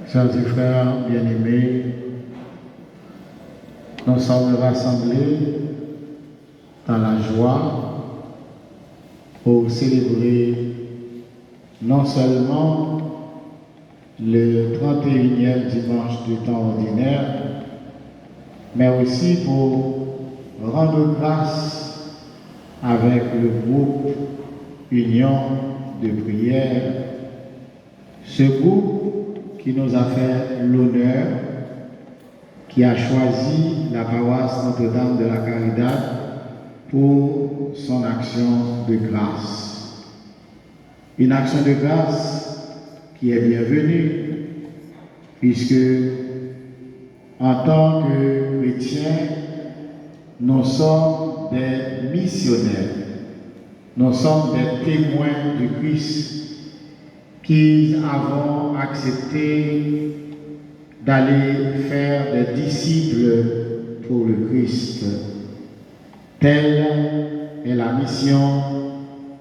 Sœurs et frères bien-aimés, nous sommes rassemblés dans la joie pour célébrer non seulement le 31e dimanche du temps ordinaire, mais aussi pour rendre grâce avec le groupe Union de prière, ce groupe qui nous a fait l'honneur, qui a choisi la paroisse Notre-Dame de la Caridad pour son action de grâce. Une action de grâce qui est bienvenue, puisque en tant que chrétiens, nous sommes des missionnaires, nous sommes des témoins du Christ qui avons accepté d'aller faire des disciples pour le Christ. Telle est la mission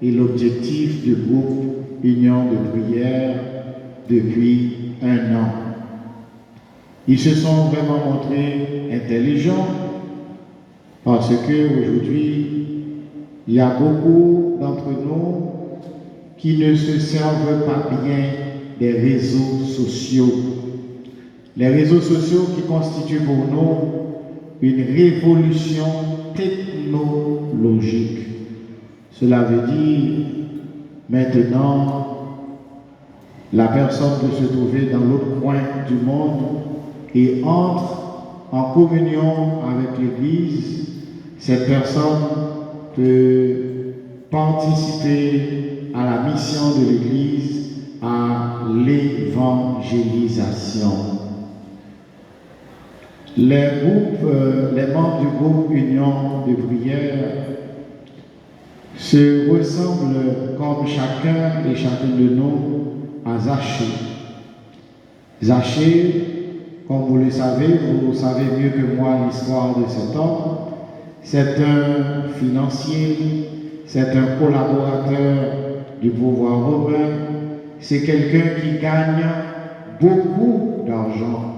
et l'objectif du groupe Union de prière depuis 1 an. Ils se sont vraiment montrés intelligents parce qu'aujourd'hui, il y a beaucoup d'entre nous qui ne se servent pas bien des réseaux sociaux. Les réseaux sociaux qui constituent pour nous une révolution technologique. Cela veut dire maintenant la personne peut se trouver dans l'autre coin du monde et entre en communion avec l'Église. Cette personne peut participer à la mission de l'Église, à l'évangélisation. Les membres du groupe Union de prière se ressemblent comme chacun et chacune de nous à Zachée. Zachée, comme vous le savez, vous savez mieux que moi l'histoire de cet homme. C'est un financier, c'est un collaborateur du pouvoir romain, c'est quelqu'un qui gagne beaucoup d'argent.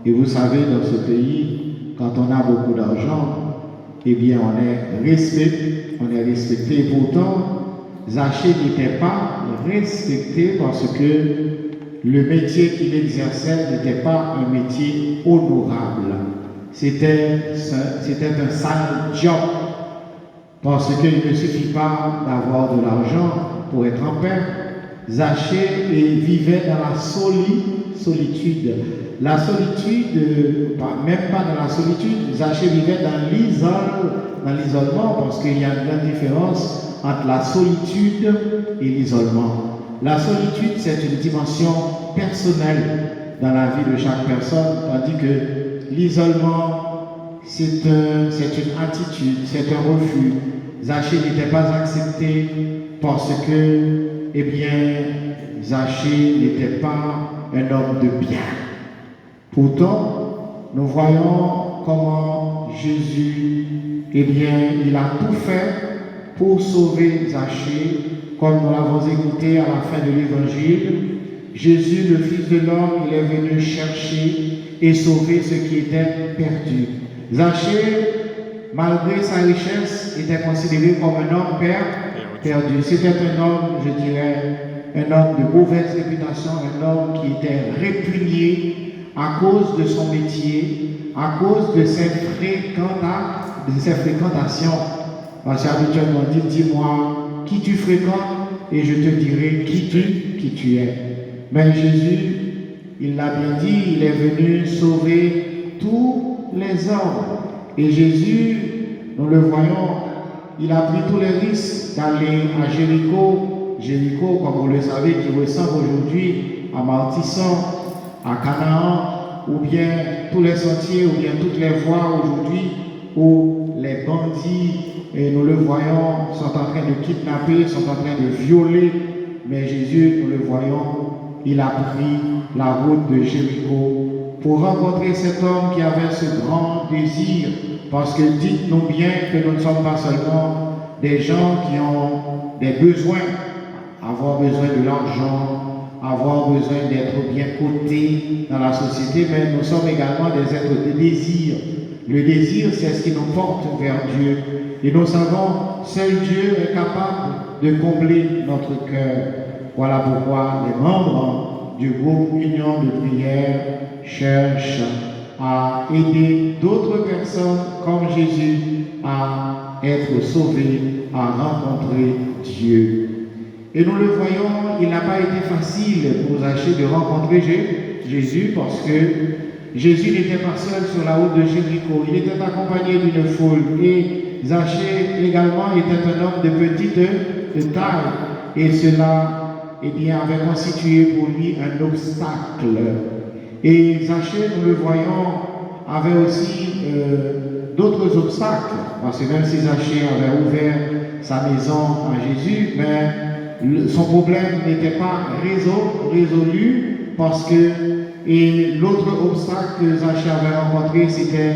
Et vous savez, dans ce pays, quand on a beaucoup d'argent, eh bien on est respecté. Pourtant, Zachée n'était pas respecté parce que le métier qu'il exerçait n'était pas un métier honorable. C'était un sale job. Parce qu'il ne suffit pas d'avoir de l'argent pour être en paix. Zachée vivait dans la solitude. La solitude, même pas dans la solitude, Zachée vivait dans l'isolement, parce qu'il y a une grande différence entre la solitude et l'isolement. La solitude, c'est une dimension personnelle dans la vie de chaque personne, tandis que l'isolement, c'est une attitude, c'est un refus. Zachée n'était pas accepté parce que, eh bien, Zachée n'était pas un homme de bien. Pourtant, nous voyons comment Jésus, eh bien, il a tout fait pour sauver Zachée, comme nous l'avons écouté à la fin de l'évangile. Jésus, le Fils de l'homme, il est venu chercher et sauver ce qui était perdu. Zachée, malgré sa richesse, était considéré comme un homme perdu. C'était un homme, je dirais, un homme de mauvaise réputation, un homme qui était répugné à cause de son métier, à cause de ses fréquentations. Parce qu'habituellement, on dit, dis-moi qui tu fréquentes et je te dirai qui tu es. Mais Jésus, il l'a bien dit, il est venu sauver tous les hommes. Et Jésus, nous le voyons, il a pris tous les risques d'aller à Jéricho. Jéricho, comme vous le savez, qui ressemble aujourd'hui à Martissan, à Canaan, ou bien tous les sentiers ou bien toutes les voies aujourd'hui où les bandits, et nous le voyons, sont en train de kidnapper, sont en train de violer, mais Jésus, nous le voyons, il a pris la route de Jéricho pour rencontrer cet homme qui avait ce grand désir, parce que dites-nous bien que nous ne sommes pas seulement des gens qui ont des besoins, avoir besoin de l'argent, avoir besoin d'être bien cotés dans la société, mais nous sommes également des êtres de désir. Le désir, c'est ce qui nous porte vers Dieu. Et nous savons, seul Dieu est capable de combler notre cœur. Voilà pourquoi les membres du groupe Union de prière cherchent à aider d'autres personnes comme Jésus à être sauvées, à rencontrer Dieu. Et nous le voyons, il n'a pas été facile pour Zachée de rencontrer Jésus parce que Jésus n'était pas seul sur la route de Jéricho, il était accompagné d'une foule et Zachée également était un homme de petite taille et cela avait constitué pour lui un obstacle. Et Zachée, nous le voyons, avait aussi d'autres obstacles parce que même si Zachée avait ouvert sa maison à Jésus, mais son problème n'était pas résolu parce que l'autre obstacle que Zachée avait rencontré, c'était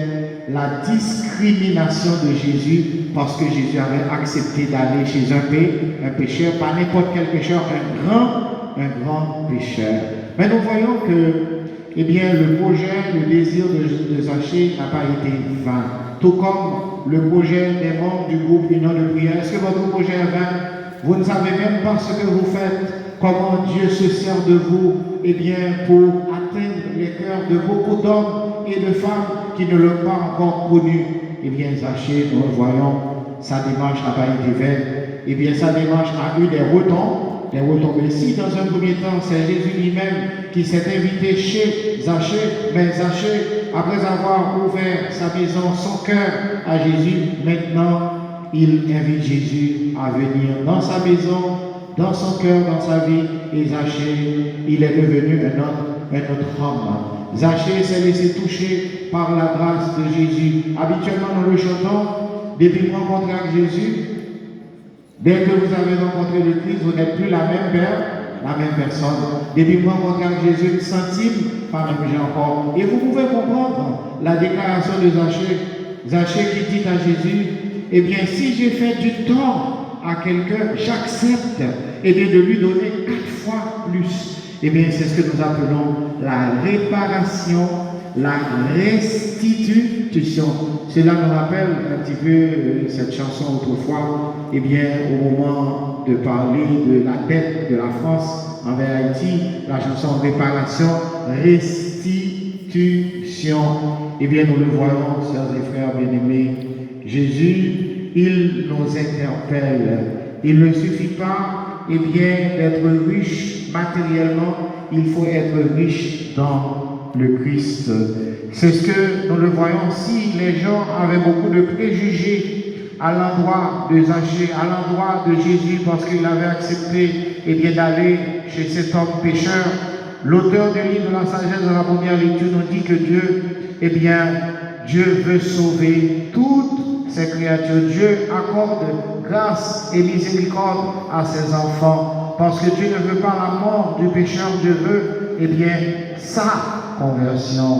la discrimination de Jésus parce que Jésus avait accepté d'aller chez un pécheur, pas n'importe quel pécheur, un grand pécheur. Mais nous voyons que le projet, le désir de Zachée n'a pas été vain. Tout comme le projet des membres du groupe Union de prière. Est-ce que votre projet est vain? Vous ne savez même pas ce que vous faites, comment Dieu se sert de vous, pour atteindre les cœurs de beaucoup d'hommes et de femmes qui ne l'ont pas encore connu. Zachée, nous le voyons, sa démarche n'a pas été vaine. Sa démarche a eu des retombées. Si dans un premier temps, c'est Jésus lui-même qui s'est invité chez Zachée, mais Zachée, après avoir ouvert sa maison, son cœur à Jésus, maintenant, il invite Jésus à venir dans sa maison, dans son cœur, dans sa vie. Et Zachée, il est devenu un autre homme. Zachée s'est laissé toucher par la grâce de Jésus. Habituellement, nous le chantons, depuis rencontrer avec Jésus, dès que vous avez rencontré le Christ, vous n'êtes plus la même personne. Depuis rencontrer avec Jésus, une centime, pas même j'ai encore. Et vous pouvez comprendre la déclaration de Zachée. Zachée qui dit à Jésus, si j'ai fait du tort à quelqu'un, j'accepte de lui donner 4 fois plus. C'est ce que nous appelons la réparation, la restitution. Cela nous rappelle un petit peu cette chanson autrefois, au moment de parler de la dette de la France envers Haïti, la chanson réparation, restitution. Nous le voyons, sœurs et frères bien-aimés, Jésus, il nous interpelle. Il ne suffit pas d'être riche matériellement, il faut être riche dans le Christ. C'est ce que nous le voyons. Si les gens avaient beaucoup de préjugés à l'endroit de Zachée, à l'endroit de Jésus, parce qu'il avait accepté d'aller chez cet homme pécheur, l'auteur du livre de la sagesse de la première lecture nous dit que Dieu veut sauver toutes ses créatures. Dieu accorde grâce et miséricorde à ses enfants. Parce que Dieu ne veut pas la mort du pécheur, Dieu veut, sa conversion.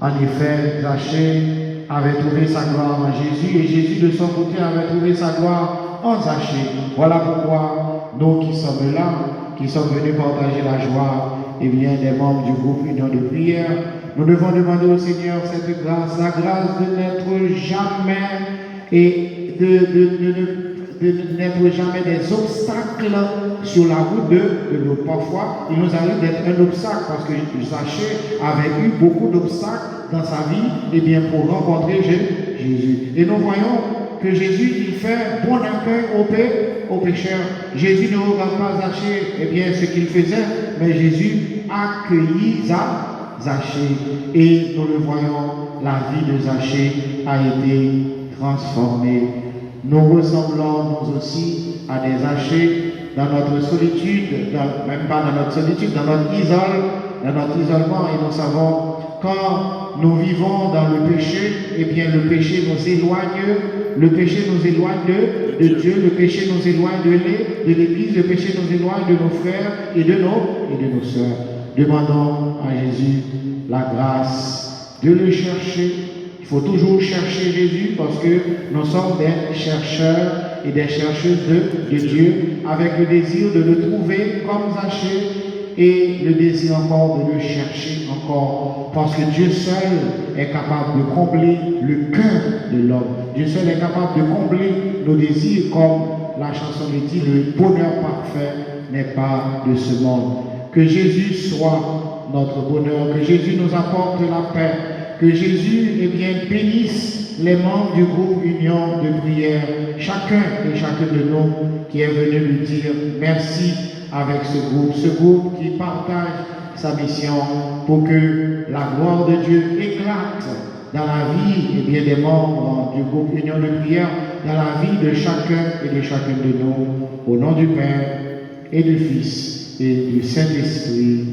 En effet, Zachée avait trouvé sa gloire en Jésus et Jésus de son côté avait trouvé sa gloire en Zachée. Voilà pourquoi nous qui sommes là, qui sommes venus partager la joie, des membres du groupe Union de prière, nous devons demander au Seigneur cette grâce, la grâce de n'être jamais de n'être jamais des obstacles sur la route de l'autre. Parfois, il nous arrive d'être un obstacle parce que Zachée avait eu beaucoup d'obstacles dans sa vie pour rencontrer Jésus. Et nous voyons que Jésus, il fait bon accueil aux pécheurs. Jésus ne regarde pas Zachée, ce qu'il faisait, mais Jésus accueillit Zachée. Et nous le voyons, la vie de Zachée a été transformée. Nous ressemblons nous aussi à des Zachée dans notre solitude, même pas dans notre solitude, dans notre isolement. Et nous savons, quand nous vivons dans le péché, eh bien le péché nous éloigne de Dieu, le péché nous éloigne de l'Église, le péché nous éloigne de nos frères et de nos sœurs. Demandons à Jésus la grâce de le chercher. Il faut toujours chercher Jésus parce que nous sommes des chercheurs et des chercheuses de Dieu, avec le désir de le trouver comme Zachée et le désir encore de le chercher encore, parce que Dieu seul est capable de combler le cœur de l'homme. Dieu seul est capable de combler nos désirs, comme la chanson le dit, le bonheur parfait n'est pas de ce monde. Que Jésus soit notre bonheur, que Jésus nous apporte la paix, que Jésus bénisse les membres du groupe Union de prière, chacun et chacune de nous qui est venu lui dire merci avec ce groupe qui partage sa mission pour que la gloire de Dieu éclate dans la vie des membres du groupe Union de prière, dans la vie de chacun et de chacune de nous, au nom du Père et du Fils et du Saint-Esprit.